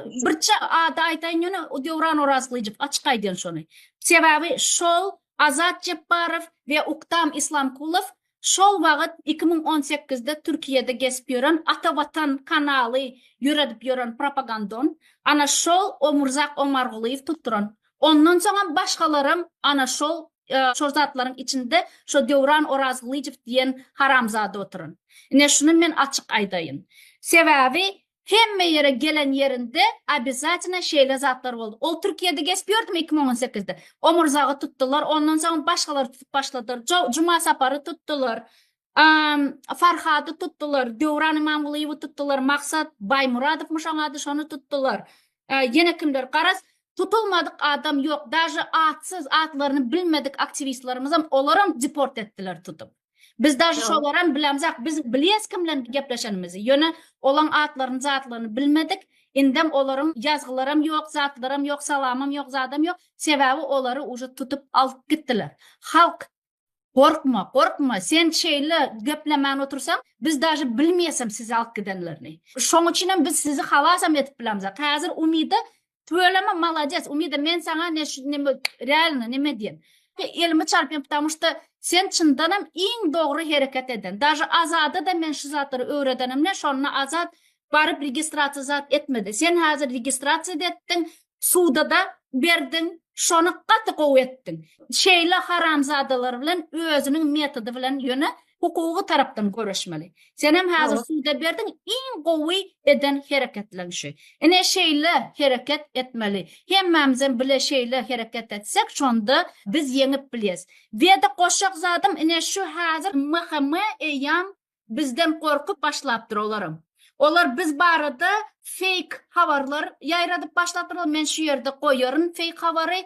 birçe adı aytayın yöne Devran Orazlıcıp açık aydan şonu. Sebebi şol Azat Jabbarov ve Uktam İslamkulov şol vaqt 2018'de Türkiye'de gesip yoran Atavatan kanalı yöredip yoran propagandon ana şol Omurzak Omargulayev tutturan. Ondan sonra başkalarım ana şol şorzatların içinde şu Devran Orazlıcıp diyen haramzada oturun. Ne şunu men açık aydayın. Sebebi hemme yere gelen yerinde обязательно şeyle zatlar oldu. O Türkiye'de gesip yordum 2018'de. Omurzağı tuttular. Ondan sonra başkaları tutup başladılar. Cuma Sapar'ı tuttular. Farhad'ı tuttular. Devran İmamoğlu'yu tuttular. Maksat Baymuradov muşanadı şonu tuttular. Yine kimler karas tutulmadık adam yok. Даже atsız atlarını bilmedik aktivistlarımız onları deport ettiler tutup. Biz даже şolardan bilemzak. Biz biliyez kimle gepleşenimizi. Yöne olan atların zatlarını bilmedik. İndem olarım yazgılarım yok, zatlarım yok, salamım yok, zadım yok. Sebebi oları ucu tutup alıp gittiler. Halk korkma, korkma. Sen şeyle geplemen otursam, biz даже bilmeyesem sizi alıp gidenlerini. Şoň üçinem biz sizi halasam etip bilemzak. Hazır umida tööleme malades. Umida men sana realno neme diyen. Elimi çarpayım, потому что sen çındanam en doğru hareket eden. Даже Azada da men şu zatları öğredenim ne şonuna Azad barıp registrasiya zat etmedi. Sen hazır registrasiya ettin, suda da berdin, şonu katı kovu ettin. Şeyle haramzadalar bilen özünün metodu bilen yöne hukuku taraftan görüşmeli. Sen hem hazır suda berdin, en kovu eden hareketlen şey. Ene şeyle hareket etmeli. Hemmemizin bile şeyle hareket etsek şonda biz yenip biliriz. Ve de koşak zadım ene şu hazır mıhımı eyam bizden korkup başlaptır olarım. Olar biz barada fake havarlar yayradıp başlatırlar. Men şu yerde koyarım fake havarı.